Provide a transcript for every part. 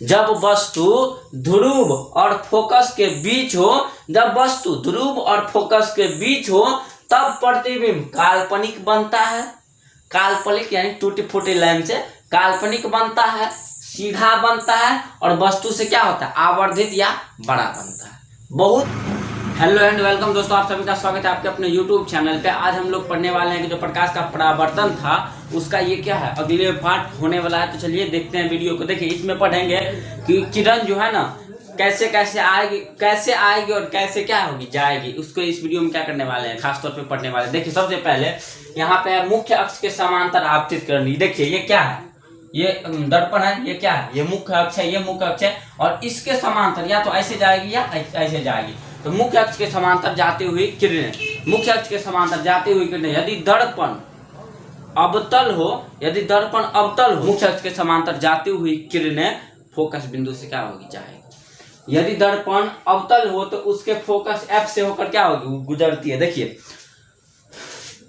जब वस्तु ध्रुव और फोकस के बीच हो, जब वस्तु ध्रुव और फोकस के बीच हो तब प्रतिबिंब काल्पनिक बनता है। काल्पनिक यानी टूटी फूटी लाइन से काल्पनिक बनता है, सीधा बनता है और वस्तु से क्या होता है, आवर्धित या बड़ा बनता है। बहुत हेलो एंड वेलकम दोस्तों, आप सभी का स्वागत है आपके अपने YouTube चैनल पे। आज हम लोग पढ़ने वाले हैं कि जो प्रकाश का परावर्तन था उसका ये क्या है, अगले पार्ट होने वाला है। तो चलिए देखते हैं वीडियो को। देखिए इसमें पढ़ेंगे कि किरण जो है ना कैसे कैसे आएगी और कैसे क्या होगी, जाएगी। उसको इस वीडियो में क्या करने वाले हैं, खासतौर पे पढ़ने वाले हैं। देखिए सबसे पहले यहाँ पे मुख्य अक्ष के समांतर आपतित किरण। देखिए ये क्या है, ये दर्पण है, ये क्या है, ये मुख्य अक्ष है, ये मुख्य अक्ष है और इसके समांतर या तो ऐसे जाएगी या ऐसे जाएगी। तो मुख्य अक्ष के समांतर जाती हुई किरणें, मुख्य अक्ष के समांतर जाती हुई किरणें यदि दर्पण अवतल हो, यदि दर्पण अवतल हो, मुख्य अक्ष के समांतर जाती हुई किरणें फोकस बिंदु से क्या होगी, जाएगी। यदि दर्पण अवतल हो तो उसके फोकस F से होकर क्या होगी, गुजरती है। देखिए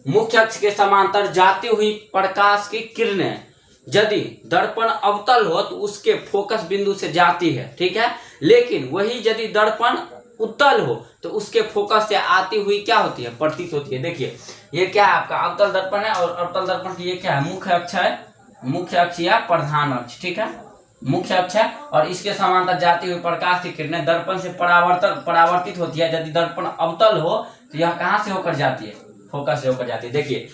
मुख्य अक्ष के समांतर जाती हुई प्रकाश की किरणें यदि दर्पण अवतल हो तो उसके फोकस बिंदु से जाती है, ठीक है। लेकिन वही यदि दर्पण उत्तल हो तो उसके फोकस से आती हुई क्या होती है, प्रतीत होती है। देखिए ये क्या है, आपका अवतल दर्पण है और अवतल दर्पण की ये क्या है, मुख्य अक्ष है, मुख्य अक्ष या प्रधान अक्ष, ठीक है, मुख्य अक्ष है। और इसके समांतर जाती हुई प्रकाश की किरणें दर्पण से परावर्तित होती है। यदि दर्पण अवतल हो तो यह कहाँ से होकर जाती है, फोकस से होकर जाती है। देखिए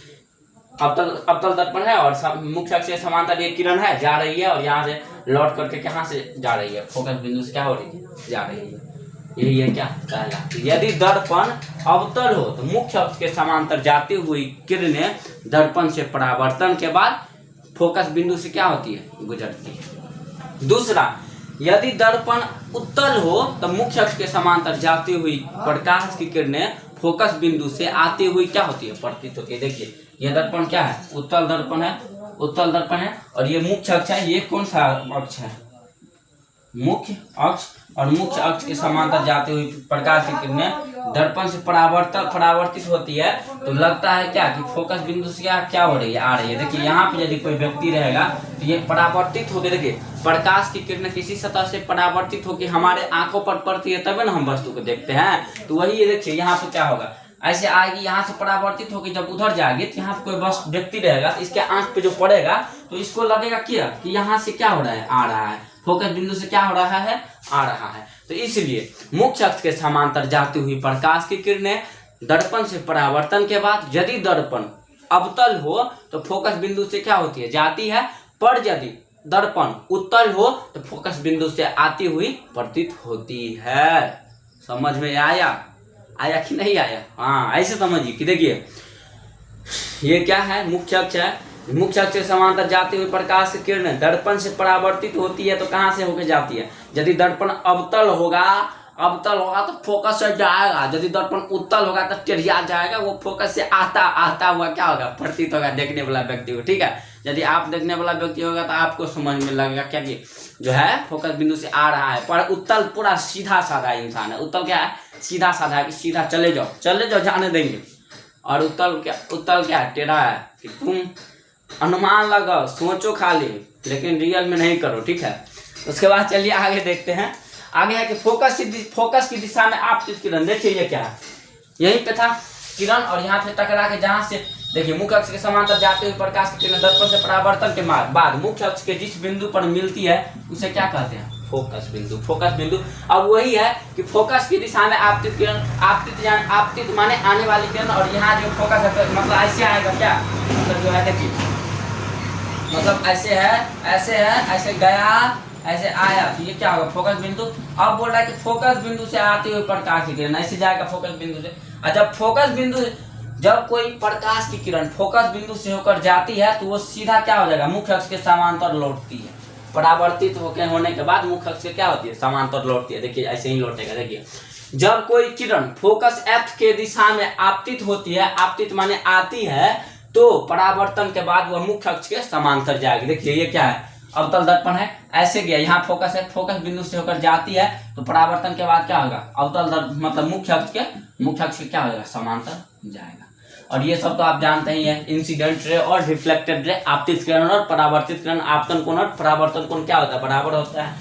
अवतल दर्पण है और मुख्य अक्ष के समांतर ये किरण है, जा रही है और यहाँ से लौट करके कहाँ से जा रही है, फोकस बिंदु से क्या हो रही है, जा रही है। यही है क्या कहलाती है। यदि दर्पण अवतल हो तो मुख्य अक्ष के समांतर जाती हुई किरणें दर्पण से परावर्तन के बाद फोकस बिंदु से क्या होती है, गुजरती है। दूसरा, यदि दर्पण उत्तल हो तो मुख्य अक्ष के समांतर जाती हुई प्रकाश की किरणें फोकस बिंदु से आती हुई क्या होती है, प्रतीत होती है। देखिए यह दर्पण क्या है, उत्तल दर्पण है, उत्तल दर्पण है और ये मुख्य अक्ष है। ये कौन सा अक्ष है, मुख्य अक्ष। और मुख्य अक्ष के समांतर जाती हुई प्रकाश की किरणें दर्पण से परावर्तित होती है तो लगता है क्या कि फोकस बिंदु से क्या हो रही है, आ रही है। देखिए यहाँ पे यदि कोई व्यक्ति रहेगा तो ये परावर्तित होकर, देखिए प्रकाश की किरणें किसी सतह से परावर्तित होकर हमारे आंखों पर पड़ती है तभी ना हम वस्तु को देखते हैं। तो वही देखिए यहाँ पे क्या होगा, ऐसे आएगी, यहाँ से परावर्तित होकर जब उधर जाएगी तो यहाँ पे कोई बस व्यक्ति रहेगा तो इसके आंख पे जो पड़ेगा तो इसको लगेगा क्या कि यहाँ से क्या हो रहा है, आ रहा है, फोकस बिंदु से क्या हो रहा है, आ रहा है। तो इसलिए मुख्य अक्ष के समांतर जाती हुई प्रकाश की किरणें दर्पण से परावर्तन के बाद यदि दर्पण अवतल हो तो फोकस बिंदु से क्या होती है, जाती है। पर यदि दर्पण उत्तल हो तो फोकस बिंदु से आती हुई प्रतीत होती है। समझ में आया कि नहीं आया? हाँ ऐसे समझिए कि देखिए ये क्या है, मुख्य अक्ष है, मुख्य अक्ष के समांतर जाती हुई प्रकाश की किरणें दर्पण से परावर्तित होती है तो कहाँ से होकर जाती है, यदि दर्पण अवतल होगा तो फोकस से जाएगा। यदि दर्पण उत्तल होगा तो टेढ़िया जाएगा, वो फोकस से आता हुआ क्या होगा, प्रतीत होगा देखने वाला व्यक्ति को, ठीक है। यदि आप देखने वाला व्यक्ति होगा तो आपको समझ में लगेगा क्या कि जो है फोकस बिंदु से आ रहा है। पर उत्तल पूरा सीधा साधा इंसान है, उत्तल क्या है, सीधा साधा है कि सीधा चले जाओ जाने देंगे। और उत्तल क्या है, टेढ़ा है कि तुम अनुमान लगाओ, सोचो खाली, लेकिन रियल में नहीं करो, ठीक है। उसके बाद चलिए आगे देखते हैं। आगे है कि फोकस की दिशा में आपतित किरण। देखिए ये क्या है, यहीं पे था किरण और यहाँ से टकरा के जहाँ से देखिए मुख्य अक्ष के समांतर जाते हुए प्रकाश की किरण दर्पण से परावर्तन के बाद मुख्य अक्ष के जिस बिंदु पर मिलती है उसे क्या कहते हैं, फोकस बिंदु। अब वही है कि फोकस की दिशा में आपतित किरण, आपतित माने आने वाली किरण, और यहाँ जो फोकस है मतलब ऐसे आएगा क्या, मतलब जो है देखिए मतलब ऐसे गया, ऐसे आया तो ये क्या होगा, फोकस बिंदु। अब बोल रहा है कि फोकस बिंदु से आती हुई प्रकाश की किरण ऐसे जाएगा फोकस बिंदु से। और जब कोई प्रकाश की किरण फोकस बिंदु से होकर जाती है तो वो सीधा क्या हो जाएगा, मुख्य अक्ष के समांतर लौटती है। परावर्तित होने के बाद मुख्य अक्ष से क्या होती है, समांतर लौटती है। देखिए ऐसे ही लौटेगा। देखिए जब कोई किरण फोकस F के दिशा में आपतित होती है, आपतित माने आती है, तो परावर्तन के बाद वह मुख्य अक्ष के समांतर जाएगी। देखिए ये क्या है, अवतल दर्पण है, ऐसे गया, यहाँ फोकस है, फोकस बिंदु से होकर जाती है तो परावर्तन के बाद क्या होगा, अवतल दर्पण मतलब मुख्य अक्ष के क्या होगा, समांतर जाएगा। और ये सब तो आप जानते ही हैं, इंसिडेंट रे और रिफ्लेक्टेड रे, आपतित किरण और परावर्तित किरण। आपतन कोण और परावर्तन कोण क्या होता है, बराबर होता है।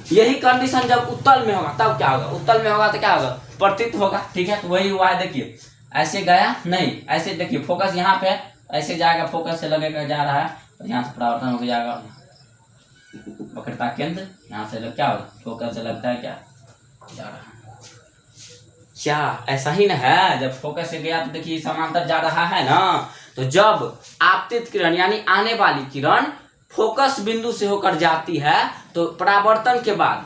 यही कंडीशन जब उत्तल में होगा तब क्या होगा, उत्तल में होगा तो क्या होगा, पतित होगा। ठीक है, तो वही हुआ है। देखिए ऐसे गया नहीं, ऐसे देखिए फोकस यहाँ पे है, ऐसे जाएगा, फोकस से लगेगा जा रहा है, और यहाँ से परावर्तन होकर जाएगा वक्रता केंद्र, यहाँ से क्या होगा, फोकस से लगता है क्या जा रहा है। क्या ऐसा ही ना है, जब फोकस से गया तो देखिए समांतर जा रहा है ना। तो जब आपतित किरण यानी आने वाली किरण फोकस बिंदु से होकर जाती है तो परावर्तन के बाद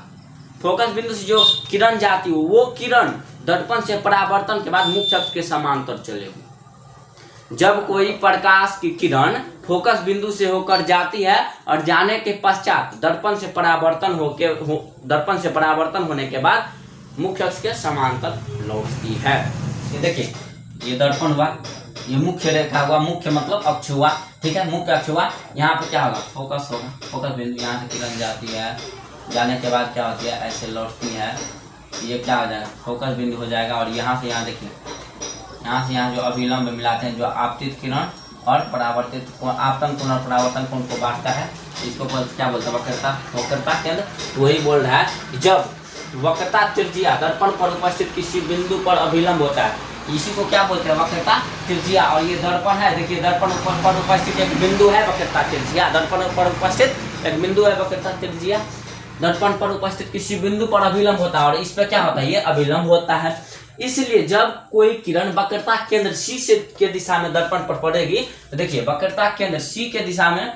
फोकस बिंदु से जो किरण जाती है वो किरण दर्पण से परावर्तन के बाद मुख्य अक्ष के समांतर चलेगी। जब कोई प्रकाश की किरण फोकस बिंदु से होकर जाती है और जाने के पश्चात दर्पण से परावर्तन होने के बाद मुख्य अक्ष के समांतर लौटती है। ये देखिए ये दर्पण हुआ, ये मुख्य रेखा हुआ, मुख्य मतलब अक्ष हुआ। ठीक है, मुख्य अक्ष हुआ। यहाँ पे क्या होगा, फोकस होगा, फोकस बिंदु, यहाँ से किरण जाती है, जाने के बाद क्या होती है, ऐसे लौटती है, ये क्या हो जाएगा, फोकस बिंदु हो जाएगा। और यहाँ से यहाँ देखिए, यहाँ से यहाँ जो अभिलंब मिलाते हैं, जो आपतित किरण और परावर्तित आपतन कोण और परावर्तन कोण को बांटता है, इसको क्या बोलते हैं, वक्रता केंद्र। वही बोल रहा है कि जब वक्रता त्रिज्या दर्पण पर उपस्थित किसी बिंदु पर अभिलंब होता है, इसी को क्या बोलते हैं, वक्रता त्रिज्या। और ये दर्पण है, देखिए दर्पण पर उपस्थित एक बिंदु है वक्रता त्रिज्या, दर्पण पर उपस्थित एक बिंदु है वक्रता त्रिज्या। दर्पण पर उपस्थित किसी बिंदु पर अभिलंब होता है और इस पर क्या होता है, ये अभिलंब होता है। इसलिए जब कोई किरण वक्रता केंद्र सी से के दिशा में दर्पण पर पड़ेगी, तो देखिए वक्रता केंद्र सी के दिशा में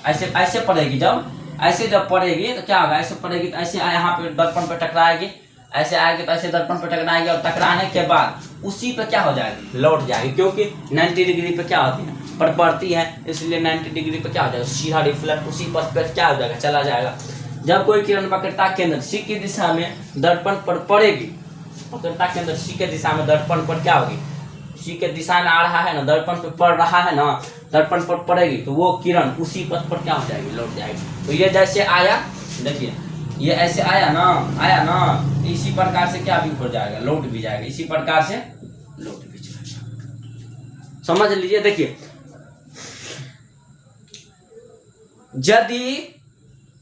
ऐसे पड़ेगी, जब पड़ेगी तो क्या होगा, ऐसे पड़ेगी तो ऐसे यहाँ पे दर्पण पे टकराएगी, ऐसे आएगी तो ऐसे दर्पण पे टकराएगी, और टकराने के बाद उसी पे क्या हो जाएगी, लौट जाएगी, क्योंकि 90 डिग्री पे क्या होती है, पर पड़ती है, इसलिए 90 डिग्री पे क्या हो जाएगा, सीधा रिफ्लेक्ट उसी पथ पे क्या हो जाएगा, चला जाएगा। जब कोई किरण वक्रता केंद्र सी की दिशा में दर्पण पर पड़ेगी, वक्रता केंद्र सी के दिशा में दर्पण पर क्या होगी, सी के दिशा में आ रहा है ना, दर्पण पर पड़ रहा है ना, दर्पण पर पड़ेगी तो वो किरण उसी पथ पर क्या हो जाएगी, लौट जाएगी। तो ये जैसे आया, देखिए ये ऐसे आया ना, इसी प्रकार से क्या भी हो जाएगा, लौट भी जाएगा, इसी प्रकार से लौट भी जाएगा। समझ लीजिए। देखिए यदि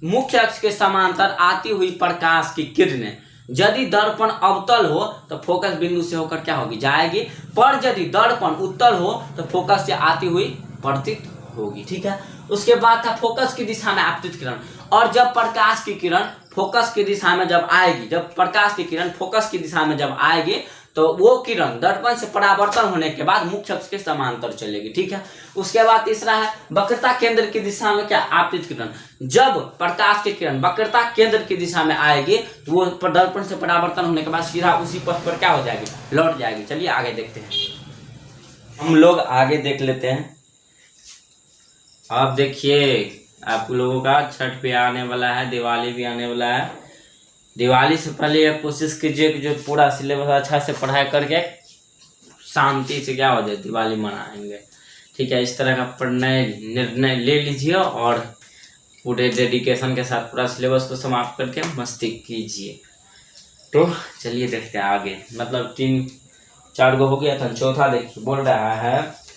मुख्य अक्ष के समांतर आती हुई प्रकाश की किरणें यदि दर्पण अवतल हो तो फोकस बिंदु से होकर क्या होगी, जाएगी, पर यदि दर्पण उत्तल हो तो फोकस से आती हुई पतित होगी। ठीक है, उसके बाद था फोकस की दिशा में आपतित किरण। और जब प्रकाश की किरण फोकस की दिशा में जब आएगी, जब प्रकाश की किरण फोकस की दिशा में जब आएगी तो वो किरण दर्पण से परावर्तन होने के बाद मुख्य अक्ष के समांतर चलेगी। ठीक है, उसके बाद तीसरा है वक्रता केंद्र की दिशा में क्या, आपतित किरण। जब प्रकाश की किरण वक्रता केंद्र की दिशा में आएगी तो वो दर्पण से परावर्तन होने के बाद सीधा उसी पथ पर क्या हो जाएगी, लौट जाएगी। चलिए आगे देखते हैं, हम लोग आगे देख लेते हैं। आप देखिए आप लोगों का छठ भी आने वाला है, दिवाली भी आने वाला है। दिवाली से पहले यह कोशिश कीजिए कि जो पूरा सिलेबस अच्छा से पढ़ाई करके शांति से क्या हो जाए, दिवाली मनाएंगे। ठीक है, इस तरह का निर्णय ले लीजिए और पूरे डेडिकेशन के साथ पूरा सिलेबस को समाप्त करके मस्ती कीजिए। तो चलिए देखते हैं आगे, मतलब 3-4 गो हो गया था, चौथा देखिए बोल रहा है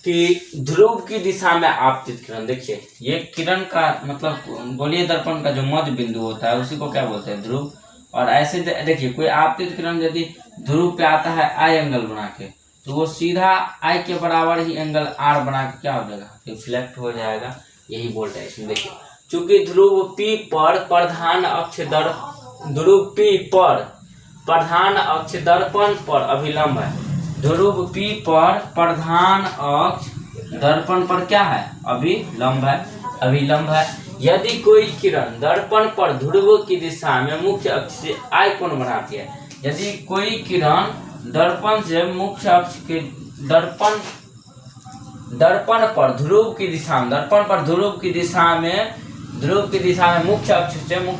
कि ध्रुव की दिशा में आपतित किरण। देखिए ये किरण का मतलब गोलीय दर्पण का जो मध्य बिंदु होता है उसी को क्या बोलते हैं, ध्रुव। और ऐसे देखिए कोई आपतित किरण यदि ध्रुव पे आता है आई एंगल बना के, तो वो सीधा आई के बराबर ही एंगल आर बना के क्या हो जाएगा, रिफ्लेक्ट हो जाएगा। यही बोल रहे हैं इसमें। देखिए चूंकि ध्रुव पी पर प्रधान अक्ष दर्पण पर अभिलंब है, ध्रुव पी पर प्रधान अक्ष दर्पण पर क्या है, अभिलंब है। यदि कोई किरण दर्पण पर ध्रुव की दिशा में मुख्य अक्ष से आई कोण बनाती है, यदि कोई किरण दर्पण से मुख्य अक्ष के दर्पण पर ध्रुव की दिशा में मुख्य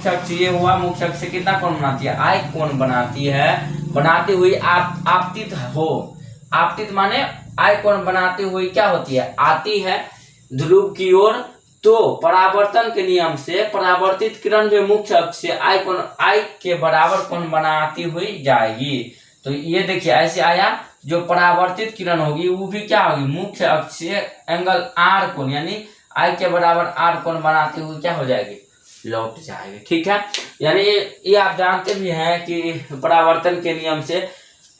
अक्ष ये हुआ, मुख्य अक्ष से कितना कोण बनाती है, आई कोण बनाती है, बनाती हुई आपतित हो। आपतित माने आई कोण बनाती हुई क्या होती है, आती है ध्रुव की ओर, तो परावर्तन के नियम से परावर्तित किरण जो मुख्य अक्ष से आई के बराबर कोण बनाती हुई जाएगी। तो ये देखिए ऐसे आया, जो परावर्तित किरण होगी वो भी क्या होगी, मुख्य अक्ष से एंगल आर कोण यानी आई के बराबर आर कोण बनाती हुई क्या हो जाएगी, लौट जाएगा। ठीक है, यानी ये आप जानते भी हैं कि परावर्तन के नियम से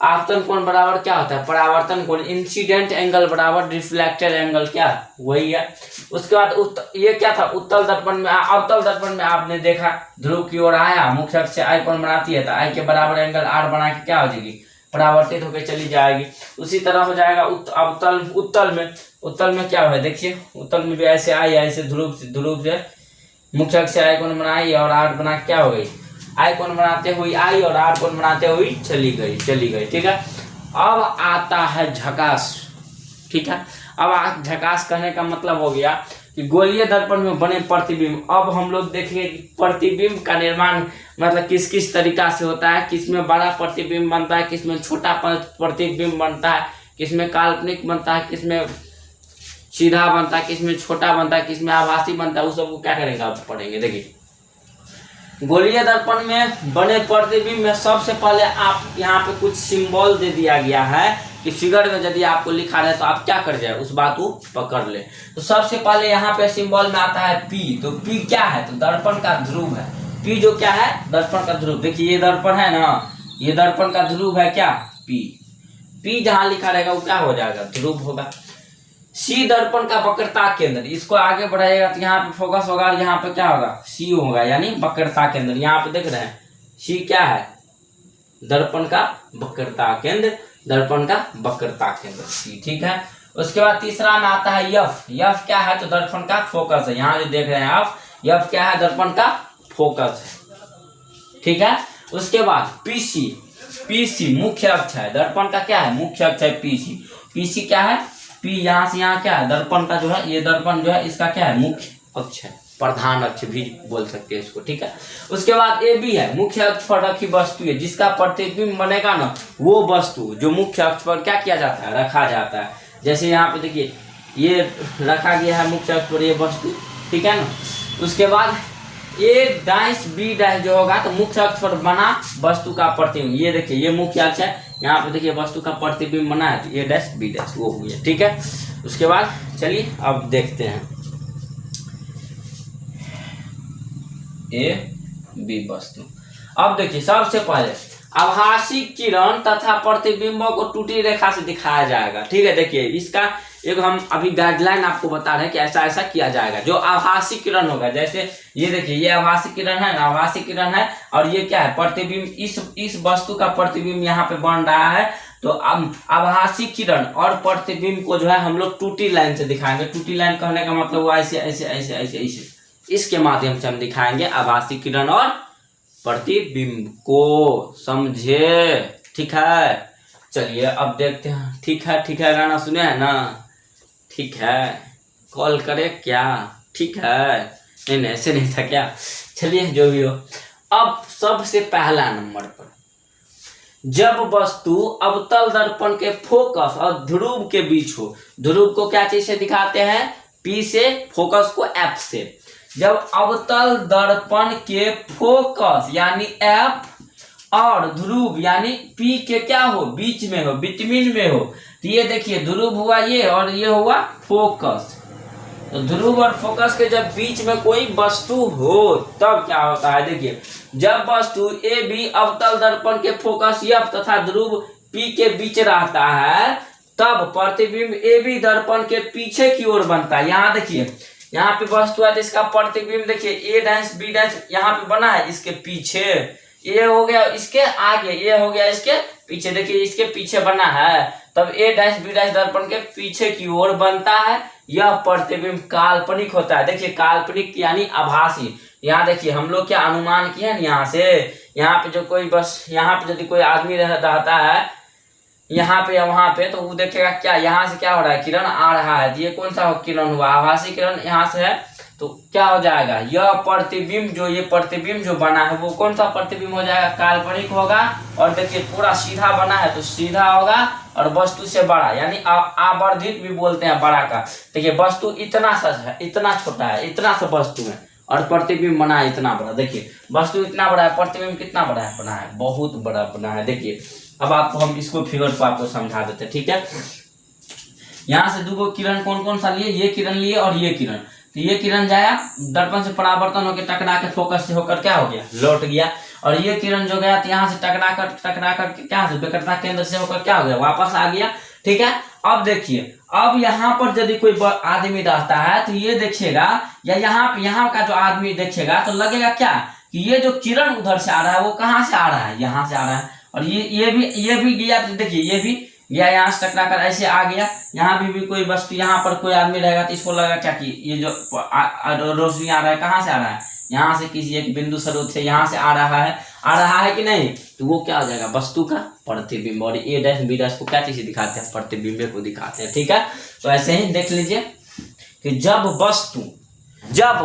आपतन कोण बराबर क्या होता है, परावर्तन कोण इंसिडेंट एंगल बराबर रिफ्लेक्टेड एंगल, क्या वही है। उसके बाद ये क्या था, उत्तल दर्पण में अवतल दर्पण में आपने देखा ध्रुव की ओर आया, मुख्य अक्ष से आई कोण बनाती है तो आई के बराबर एंगल आर बना के क्या हो जाएगी, परावर्तित होकर चली जाएगी। उसी तरह हो जाएगा अवतल उत्तल में क्या हुआ देखिए, उत्तल में भी ऐसे आई, ऐसे ध्रुव से मुख्य अक्ष से आई कोण बनाई और आर बना क्या हो गई, आई कोण बनाते हुए आई और आर कोण बनाते हुए चली गई। ठीक है, अब आता है झकास। ठीक है, अब झकास कहने का मतलब हो गया कि गोलीय दर्पण में बने प्रतिबिंब। अब हम लोग देखेंगे कि प्रतिबिंब का निर्माण मतलब किस किस तरीका से होता है, किसमें बड़ा प्रतिबिंब बनता है, किसमें छोटा प्रतिबिंब बनता है, किसमें काल्पनिक बनता है, किसमें सीधा बनता है, किसमें छोटा बनता है, किसमें आभासी बनता है, उस सबको क्या करेंगे आप पढ़ेंगे। देखिए गोलीय दर्पण में बने प्रतिबिंब में सबसे पहले आप यहाँ पे कुछ सिंबल दे दिया गया है कि फिगर में यदि आपको लिखा रहे तो आप क्या कर जाए, उस बात को पकड़ ले। तो सबसे पहले यहाँ पे सिंबल में आता है पी। तो पी क्या है, तो दर्पण का ध्रुव है। पी जो क्या है, दर्पण का ध्रुव। देखिए ये दर्पण है ना, ये दर्पण का ध्रुव है क्या, पी। पी जहां लिखा रहेगा वो क्या हो जाएगा, ध्रुव होगा। सी दर्पण का वक्रता केंद्र, इसको आगे बढ़ाएगा तो यहाँ पे फोकस होगा, यहाँ पे क्या होगा, सी होगा, यानी वक्रता केंद्र। यहाँ पे देख रहे हैं सी क्या है, दर्पण का वक्रता केंद्र, दर्पण का वक्रता केंद्र सी। ठीक है, उसके बाद तीसरा में आता है यफ। यफ क्या है, तो दर्पण का फोकस है। यहाँ जो देख रहे हैं आप, यफ क्या है, दर्पण का फोकस है। ठीक है, उसके बाद पीसी। पीसी मुख्य अक्ष है, दर्पण का क्या है, मुख्य अक्ष है पीसी। पीसी क्या है, पी यहाँ से यहाँ क्या है, दर्पण का जो है, ये दर्पण जो है इसका क्या है, मुख्य अक्ष है, प्रधान अक्ष भी बोल सकते हैं इसको। ठीक है, उसके बाद ए बी है, मुख्य अक्ष पर रखी वस्तु है, जिसका प्रतिबिंब बनेगा ना वो वस्तु जो मुख्य अक्ष पर क्या किया जाता है, रखा जाता है। जैसे यहाँ पे देखिए ये रखा गया है मुख्य अक्ष पर ये वस्तु। ठीक है ना, उसके बाद ए डैश बी डैश जो होगा तो मुख्य अक्ष पर बना वस्तु का प्रतिबिंब। ये देखिए ये मुख्य अक्ष है, यहाँ पे देखिए वस्तु का प्रतिबिंब बना है, तो ए डैश बी डैश वो हो गया। ठीक है, उसके बाद चलिए अब देखते हैं ए बी वस्तु। अब देखिए सबसे पहले आभासी किरण तथा प्रतिबिंबों को टूटी रेखा से दिखाया जाएगा। ठीक है, देखिए इसका एक हम अभी गाइडलाइन आपको बता रहे हैं कि ऐसा ऐसा किया जाएगा। जो आभासी किरण होगा, जैसे ये देखिए ये आभासी किरण है ना, आभासी किरण है, और ये क्या है, प्रतिबिंब, इस वस्तु का प्रतिबिंब यहाँ पे बन रहा है। तो अब आभासी किरण और प्रतिबिंब को जो है हम लोग टूटी लाइन से दिखाएंगे। टूटी लाइन कहने का मतलब वो ऐसे ऐसे ऐसे ऐसे ऐसे इसके माध्यम से हम दिखाएंगे आभासी किरण और प्रतिबिंब को, समझे। ठीक है, चलिए अब देखते हैं। ठीक है गाना सुने है ना, ठीक है, कॉल करे क्या, ठीक है, नहीं ऐसे नहीं था क्या, चलिए जो भी हो। अब सबसे पहला नंबर पर जब वस्तु अवतल दर्पण के फोकस और ध्रुव के बीच हो, ध्रुव को क्या चीज से दिखाते हैं, पी से, फोकस को एफ से। जब अवतल दर्पण के फोकस यानी एफ और ध्रुव यानी पी के क्या हो, बीच में हो, बिटवीन में हो, तो ये देखिए ध्रुव हुआ ये और ये हुआ फोकस। तो ध्रुव और फोकस के जब बीच में कोई वस्तु हो तब क्या होता है, देखिए जब वस्तु ए बी अवतल दर्पण के फोकस एफ तथा ध्रुव पी के बीच रहता है तब प्रतिबिंब ए बी दर्पण के पीछे की ओर बनता है। यहाँ देखिए यहाँ पे वस्तु है, इसका प्रतिबिंब देखिए ए डैश बी डैश यहाँ पे बना है, इसके पीछे ये हो गया, इसके आगे ये हो गया, इसके पीछे देखिए इसके पीछे बना है, तब ए डैश बी डैश दर्पण के पीछे की ओर बनता है। यह प्रतिबिंब काल्पनिक होता है। देखिए काल्पनिक यानी आभासी। यहाँ देखिए हम लोग क्या अनुमान किए हैं, यहाँ से यहाँ पे जो कोई बस यहाँ पे यदि कोई आदमी रहता है यहाँ पे या वहां पे, तो वो देखेगा क्या, यहाँ से क्या हो रहा है, किरण आ रहा है, ये कौन सा किरण हुआ, आभासी किरण यहाँ से है, तो क्या हो जाएगा, यह प्रतिबिंब जो ये प्रतिबिंब जो बना है वो कौन सा प्रतिबिंब हो जाएगा, काल्पनिक होगा। और देखिए पूरा सीधा बना है तो सीधा होगा और वस्तु से बड़ा यानी आवर्धित भी बोलते हैं बड़ा का। देखिए वस्तु इतना सा है, इतना छोटा है, इतना सा वस्तु है और प्रतिबिंब बना है इतना बड़ा। देखिए वस्तु इतना बड़ा है, प्रतिबिंब कितना बड़ा है, बना है बहुत बड़ा बना है। देखिए अब आपको हम इसको फिगर को आपको समझा देते हैं। ठीक है, यहाँ से दो किरण कौन कौन सा लिए, ये किरण लिए और ये किरण, तो ये किरण जाया, दर्पण से परावर्तन होकर टकरा के फोकस से होकर क्या हो गया, लौट गया। और ये किरण जो गया तो यहाँ से टकरा कर क्या से विकटता केंद्र से होकर क्या हो गया, वापस आ गया। ठीक है, अब देखिए, अब यहाँ पर यदि कोई आदमी रहता है तो ये देखेगा, या यहाँ का जो आदमी देखेगा तो लगेगा क्या कि ये जो किरण उधर से आ रहा है वो कहाँ से आ रहा है, यहाँ से आ रहा है। और ये भी गया, तो देखिए ये भी गया, यहाँ से टकरा कर ऐसे आ गया। यहाँ भी कोई वस्तु, यहाँ पर कोई आदमी रहेगा तो इसको लगा क्या कि ये जो रोशनी आ रहा है कहाँ से आ रहा है, यहाँ से किसी एक बिंदु स्रोत से यहाँ से आ रहा है कि नहीं, तो वो क्या हो जाएगा, वस्तु का प्रतिबिंब। और ए डैश बी डैश को क्या चीज दिखाते हैं, प्रतिबिंब को दिखाते हैं। ठीक है, तो ऐसे ही देख लीजिए कि जब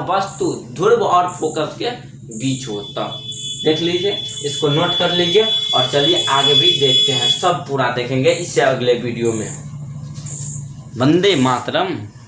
वस्तु ध्रुव और फोकस के बीच हो तब, देख लीजिए, इसको नोट कर लीजिए। और चलिए आगे भी देखते हैं, सब पूरा देखेंगे इससे अगले वीडियो में। वंदे मातरम।